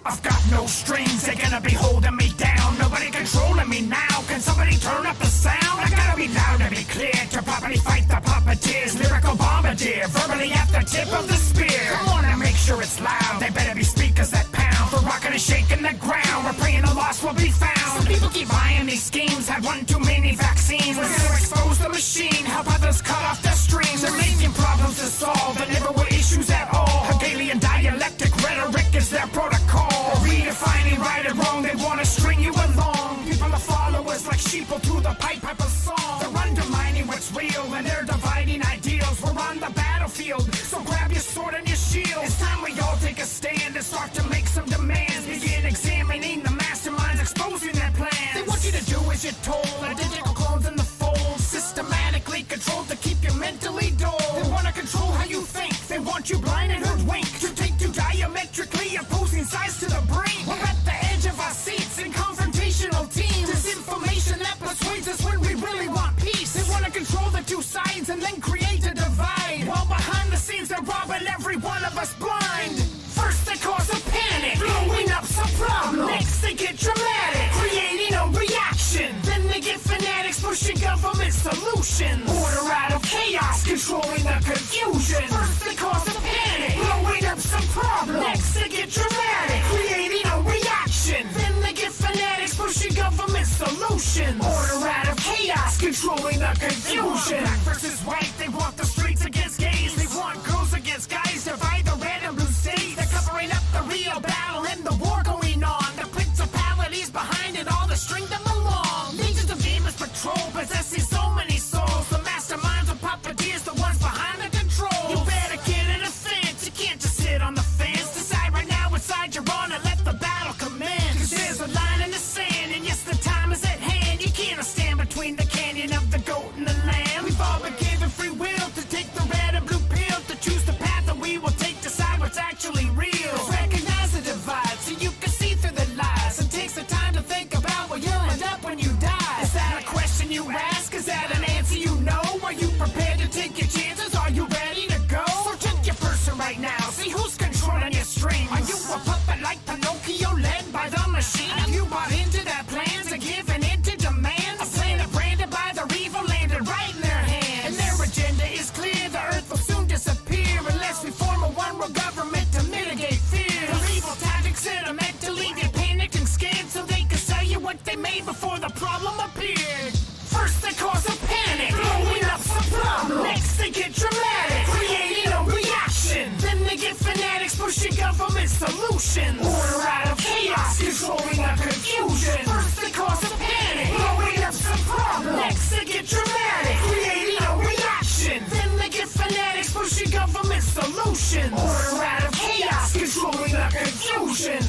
I've got no strings, they're gonna be holding me down. Nobody controlling me now. Can somebody turn up the sound? I gotta be loud to be clear, to properly fight the puppeteers. Lyrical bombardier, verbally at the tip of the spear. I wanna make sure it's loud. They better be speakers that pound. For rocking and shaking the ground, we're praying the lost will be found. Some people keep buying these schemes, had one too many vaccines. We're gonna expose the machine, help others cut off their streams. They're making problems to solve that never were issues at all. Hegelian dialectic rhetoric is their protocol. Redefining right and wrong, they wanna string you along. People are followers like sheeple to the pipe of a song. They're undermining what's real and they're dividing ideals. We're on the battlefield, so grab your sword and your shield. It's time we all take a stand and start to make some demands. Begin examining the masterminds, exposing their plans. They want you to do as you're told, identical clones in the fold. Systematically controlled to keep you mentally dull. They wanna control how you think, they want you blind and hoodwinked. To take you diametrically opposing sides to the brink. We're at the edge of our seats in confrontational teams. Disinformation that persuades us when we really want peace. They wanna control the two sides and then create a divide. While behind the scenes they're robbing every one of us blind. First they cause a panic, blowing up some problem. Next they get dramatic, creating a reaction. Then they get fanatics pushing government solutions. Order out of chaos, controlling the confusion. First they cause a panic, blowing up some problem. Next they get dramatic, creating a reaction. Then they get fanatics pushing government solutions. Order out of chaos, controlling the confusion. Black versus white, they want the streets against gays. They want girls against guys, divide the red and blue states. They're covering up the real battle and the war going on. The principalities behind it all to string them along. Legions of demons patrol, possessing so many souls. The masterminds of puppeteers, the ones behind the control. You better get in a fence, you can't just sit on the fence. Decide right now what side you're on and let the battle commence. Cause there's a line in the sand, and yes, the time is at hand. You can't stand between the canyon of the goat and the lamb. We've all been given free will to take the red and blue pill, to choose the path that we will take, decide what's actually real. Just recognize the divide so you can see through the lies. It takes the time to think about where you'll end up when you die. Is that a question you ask? Is that an answer you know? Are you prepared to take your chances? Are you ready to go? So check your person right now, see who's controlling your strings. Are you a puppet like Pinocchio led by the machine? Have you bought into their plans and given in to demands? A planet branded by their evil landed right in their hands. And their agenda is clear, the earth will soon disappear unless we form a one-world government to mitigate fear. Their evil tactics that are meant to leave you panicked and scared, so they can sell you what they made before the problem appeared. First they cause a panic, blowing up some problem. Next they get dramatic, creating a reaction. Then they get fanatics pushing government solutions. Order out of chaos, controlling the confusion. First they cause a panic, blowing up some problem. Next they get dramatic, creating a reaction. Then they get fanatics pushing government solutions. Order out of chaos, controlling the confusion.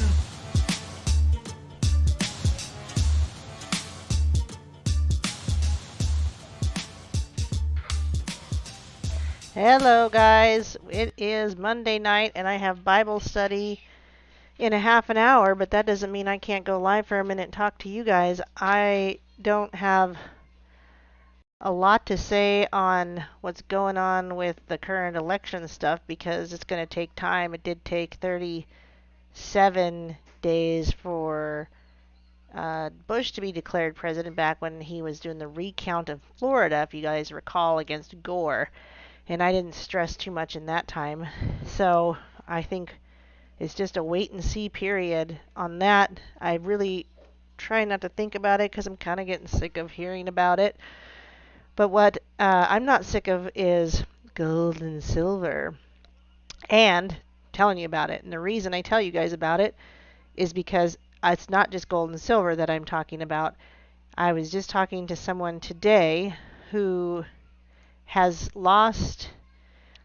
Hello guys, it is Monday night and I have Bible study in a half an hour, but that doesn't mean I can't go live for a minute and talk to you guys. I don't have a lot to say on what's going on with the current election stuff because it's going to take time. It did take 37 days for Bush to be declared president back when he was doing the recount of Florida, if you guys recall, against Gore. And I didn't stress too much in that time. So I think it's just a wait and see period on that. I really try not to think about it because I'm kind of getting sick of hearing about it. But what I'm not sick of is gold and silver and telling you about it. And the reason I tell you guys about it is because it's not just gold and silver that I'm talking about. I was just talking to someone today who has lost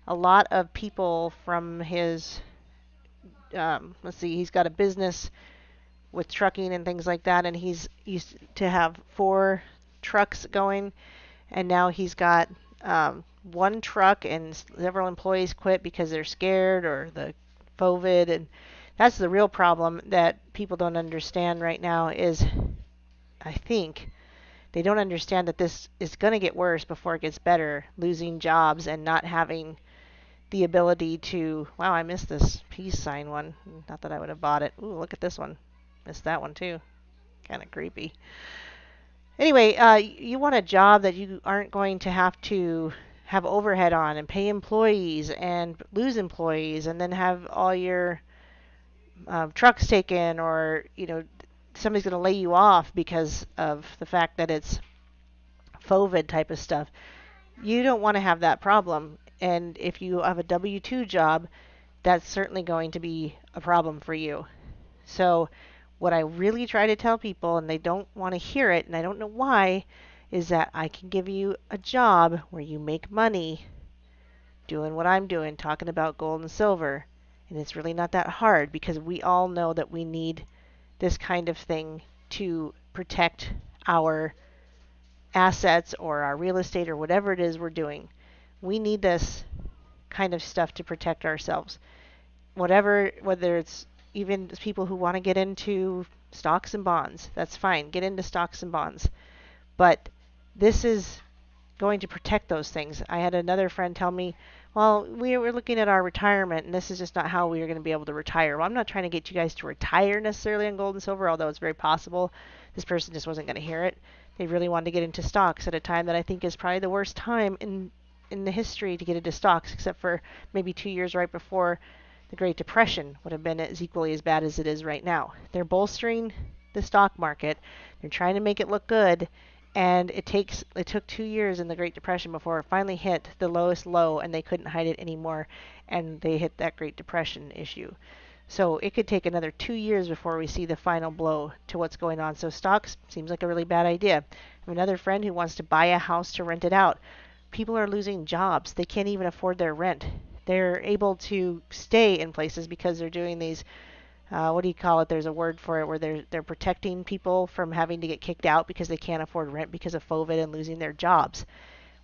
a lot of people from his, let's see, he's got a business with trucking and things like that, and he's used to have 4 trucks going, and now he's got 1 truck and several employees quit because they're scared or the COVID, and that's the real problem that people don't understand right now is, I think, they don't understand that this is going to get worse before it gets better, losing jobs and not having the ability to, wow, I missed this peace sign one. Not that I would have bought it. Ooh, look at this one. Missed that one too. Kind of creepy. Anyway, you want a job that you aren't going to have to have overhead on and pay employees and lose employees and then have all your trucks taken, or somebody's going to lay you off because of the fact that it's COVID type of stuff. You don't want to have that problem. And if you have a W-2 job, that's certainly going to be a problem for you. So what I really try to tell people, and they don't want to hear it, and I don't know why, is that I can give you a job where you make money doing what I'm doing, talking about gold and silver. And it's really not that hard, because we all know that we need this kind of thing to protect our assets or our real estate or whatever it is we're doing. We need this kind of stuff to protect ourselves. Whether it's even people who want to get into stocks and bonds, that's fine. Get into stocks and bonds. But this is going to protect those things. I had another friend tell me, well, we were looking at our retirement, and this is just not how we are going to be able to retire. Well, I'm not trying to get you guys to retire necessarily on gold and silver, although it's very possible. This person just wasn't going to hear it. They really wanted to get into stocks at a time that I think is probably the worst time in the history to get into stocks, except for maybe 2 years right before the Great Depression would have been as equally as bad as it is right now. They're bolstering the stock market. They're trying to make it look good. And it took 2 years in the Great Depression before it finally hit the lowest low, and they couldn't hide it anymore, and they hit that Great Depression issue. So it could take another 2 years before we see the final blow to what's going on. So stocks seems like a really bad idea. I have another friend who wants to buy a house to rent it out. People are losing jobs. They can't even afford their rent. They're able to stay in places because they're doing these what do you call it? There's a word for it where they're protecting people from having to get kicked out because they can't afford rent because of COVID and losing their jobs.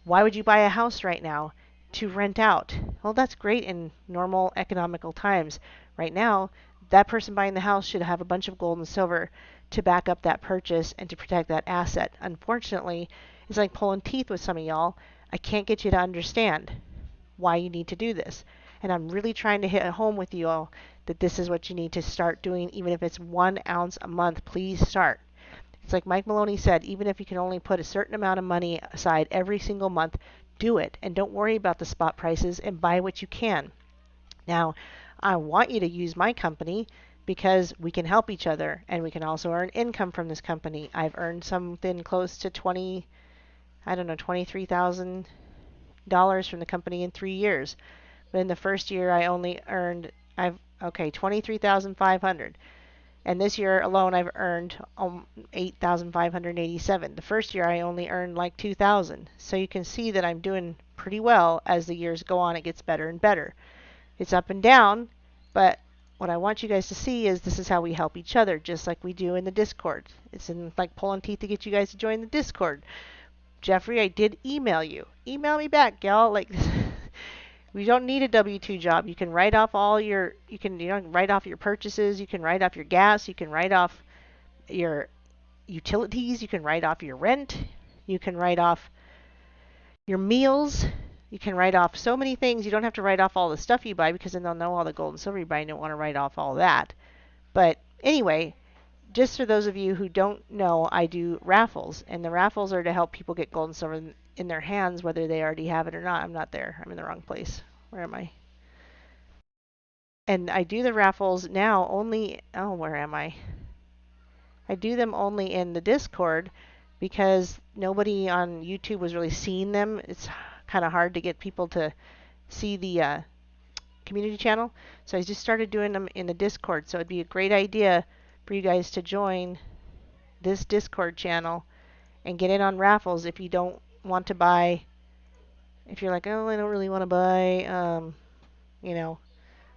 Why would you buy a house right now to rent out? Well, that's great in normal economical times. Right now, that person buying the house should have a bunch of gold and silver to back up that purchase and to protect that asset. Unfortunately, it's like pulling teeth with some of y'all. I can't get you to understand why you need to do this. And I'm really trying to hit home with you all that this is what you need to start doing, even if it's 1 ounce a month. Please start. It's like Mike Maloney said, even if you can only put a certain amount of money aside every single month, do it. And don't worry about the spot prices and buy what you can. Now, I want you to use my company because we can help each other, and we can also earn income from this company. I've earned something close to $23,000 from the company in 3 years. But in the first year, I only earned, 23,500. And this year alone, I've earned 8,587. The first year, I only earned like 2,000. So you can see that I'm doing pretty well. As the years go on, it gets better and better. It's up and down, but what I want you guys to see is this is how we help each other, just like we do in the Discord. It's like pulling teeth to get you guys to join the Discord. Jeffrey, I did email you. Email me back, gal. Like, we don't need a W-2 job. You can write off all your, write off your purchases. You can write off your gas. You can write off your utilities. You can write off your rent. You can write off your meals. You can write off so many things. You don't have to write off all the stuff you buy because then they'll know all the gold and silver you buy and don't want to write off all that. But anyway, just for those of you who don't know, I do raffles, and the raffles are to help people get gold and silver in their hands, whether they already have it or not. I'm not there. I'm in the wrong place. Where am I? And I do the raffles now only, oh, where am I? I do them only in the Discord because nobody on YouTube was really seeing them. It's kind of hard to get people to see the community channel. So I just started doing them in the Discord. So it'd be a great idea for you guys to join this Discord channel and get in on raffles if you don't want to buy, if you're like, oh, I don't really want to buy,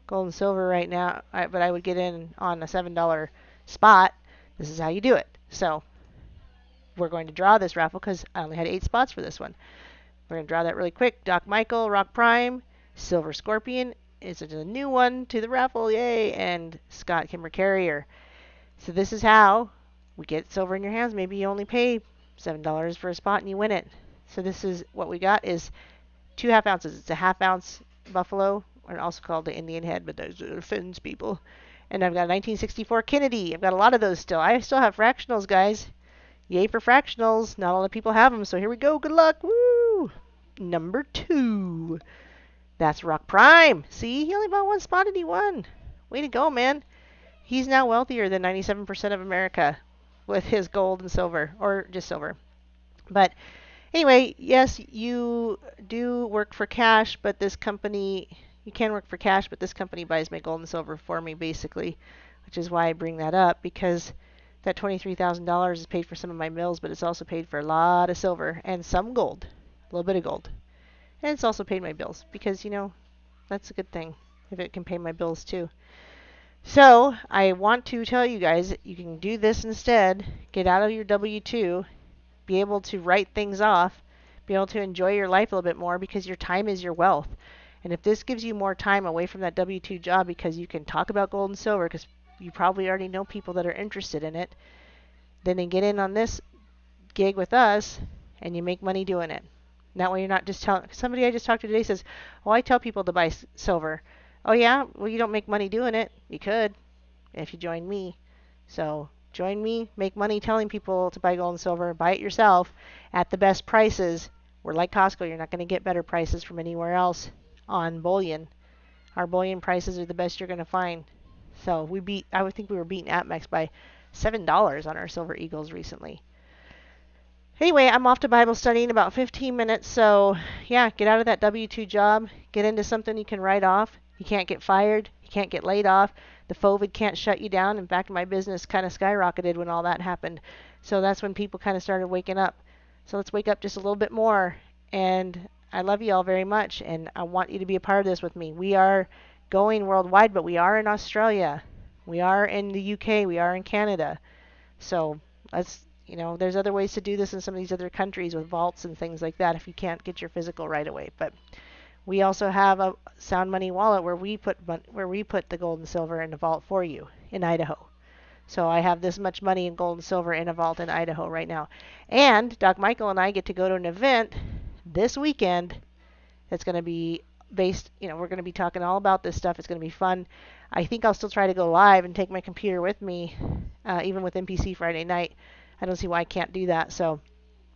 gold and silver right now, but I would get in on a $7 spot. This is how you do it. So we're going to draw this raffle because I only had 8 spots for this one. We're going to draw that really quick. Doc Michael, Rock Prime, Silver Scorpion is a new one to the raffle, yay, and Scott Kimber Carrier. So this is how we get silver in your hands. Maybe you only pay $7 for a spot and you win it. So this is what we got is 2 half ounces. It's a half ounce buffalo, or also called the Indian head, but those offends people. And I've got a 1964 Kennedy. I've got a lot of those still. I still have fractionals, guys. Yay for fractionals. Not a lot of people have them, so here we go. Good luck. Woo! Number 2. That's Rock Prime. See, he only bought one spot and he won. Way to go, man. He's now wealthier than 97% of America with his gold and silver, or just silver. But anyway, yes, you do work for cash, but this company, you can work for cash, but this company buys my gold and silver for me, basically, which is why I bring that up, because that $23,000 is paid for some of my mills, but it's also paid for a lot of silver and some gold, a little bit of gold. And it's also paid my bills, because, you know, that's a good thing, if it can pay my bills too. So, I want to tell you guys, you can do this instead. Get out of your W-2, be able to write things off, be able to enjoy your life a little bit more, because your time is your wealth. And if this gives you more time away from that W-2 job, because you can talk about gold and silver, because you probably already know people that are interested in it, then they get in on this gig with us, and you make money doing it. And that way you're not just telling, somebody I just talked to today says, oh, I tell people to buy silver. Oh yeah? Well, you don't make money doing it. You could, if you join me. So join me, make money telling people to buy gold and silver, buy it yourself at the best prices. We're like Costco, you're not going to get better prices from anywhere else on bullion. Our bullion prices are the best you're going to find. So I would think we were beating Atmex by $7 on our Silver Eagles recently. Anyway, I'm off to Bible study in about 15 minutes, so yeah, get out of that W-2 job, get into something you can write off. You can't get fired, you can't get laid off, the COVID can't shut you down. In fact, my business kind of skyrocketed when all that happened. So that's when people kind of started waking up. So let's wake up just a little bit more. And I love you all very much, and I want you to be a part of this with me. We are going worldwide, but we are in Australia. We are in the UK. We are in Canada. So let's, you know, there's other ways to do this in some of these other countries with vaults and things like that if you can't get your physical right away. But we also have a Sound Money wallet where we put the gold and silver in a vault for you in Idaho. So I have this much money in gold and silver in a vault in Idaho right now. And Doc Michael and I get to go to an event this weekend that's going to be based, you know, we're going to be talking all about this stuff. It's going to be fun. I think I'll still try to go live and take my computer with me, even with NPC Friday night. I don't see why I can't do that. So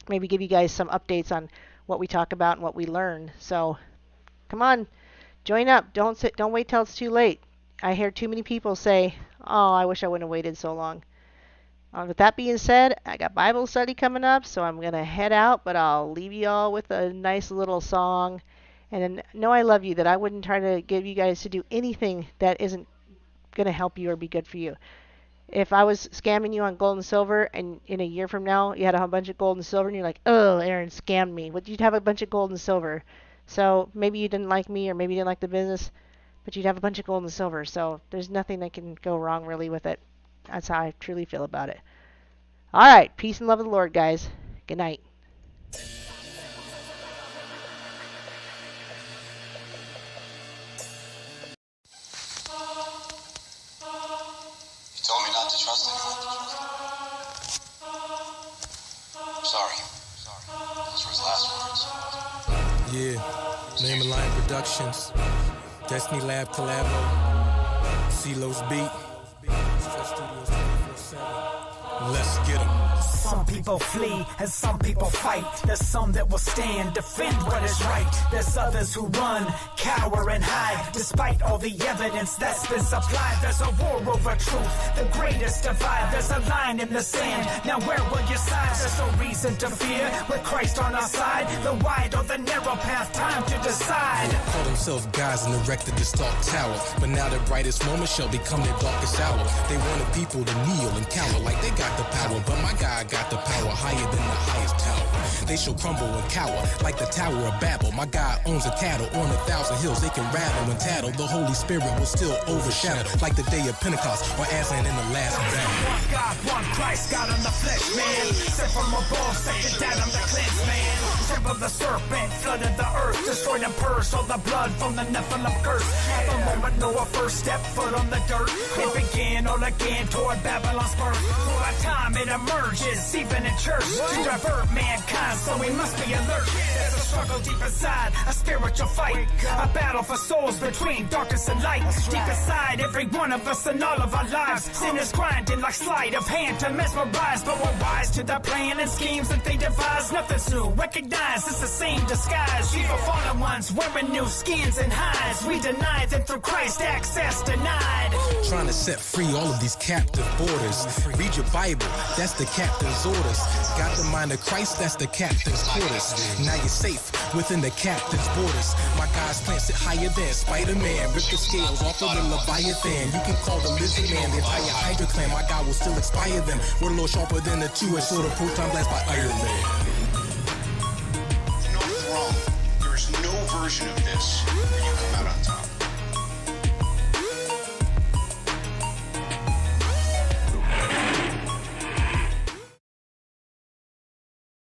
maybe give you guys some updates on what we talk about and what we learn. So come on, join up. Don't wait till it's too late. I hear too many people say, oh, I wish I wouldn't have waited so long. With that being said, I got Bible study coming up, so I'm going to head out, but I'll leave you all with a nice little song. And know I love you, that I wouldn't try to get you guys to do anything that isn't going to help you or be good for you. If I was scamming you on gold and silver, and in a year from now you had a bunch of gold and silver, and you're like, oh, Aaron scammed me, you'd have a bunch of gold and silver. So maybe you didn't like me, or maybe you didn't like the business, but you'd have a bunch of gold and silver. So there's nothing that can go wrong really with it. That's how I truly feel about it. All right, peace and love of the Lord, guys. Good night. You told me not to trust anyone. I'm sorry. Those were his last words. Yeah, Name and Line Productions, Destiny Lab Collabo, CeeLo's Beat, Stress Studios 24/7. Let's get 'em. Some people flee and some people fight. There's some that will stand, defend what is right. There's others who run, cower and hide. Despite all the evidence that's been supplied, there's a war over truth, the greatest divide. There's a line in the sand, now where will you side? There's no reason to fear, with Christ on our side. The wide or the narrow path, time to decide. Call themselves guys and erected this dark tower, but now their brightest moment shall become their darkest hour. They wanted people to kneel and cower like they got the power, but my God got the power higher than the highest tower. They shall crumble and cower like the Tower of Babel. My God owns a cattle on 1,000 hills. They can rattle and tattle. The Holy Spirit will still overshadow like the day of Pentecost or Aslan in the last battle. One God, one Christ, God on the flesh, man. Sent from above, second down on the cleanse, man. Tip of the serpent, flooded the earth, destroyed and purged all the blood from the Nephilim curse. At the moment, Noah first step foot on the dirt. It began all again toward Babylon's birth. For a time it emerges. works even in church to divert mankind, so we must be alert. There's a struggle deep inside, a spiritual fight, a battle for souls between darkness and light. Deep inside every one of us and all of our lives, sin is grinding like sleight of hand to mesmerize, but we're wise to the plan and schemes that they devise. Nothing's new, recognize it's the same disguise. Evil fallen ones wearing new skins and hides. We deny them through Christ, access denied. Trying to set free all of these captive borders. Read your Bible, that's the captain's orders. Got the mind of Christ, that's the captain's quarters. Now you're safe within the captain's borders. My God's plan sit higher than Spider-Man. Rip the scales off of the Leviathan. You can call the lizard man, the entire Hydra clan. My God will still inspire them. We're a little sharper than a two-edged sword of proton blast by Iron Man. No throne. There is no version of this where you come out on top.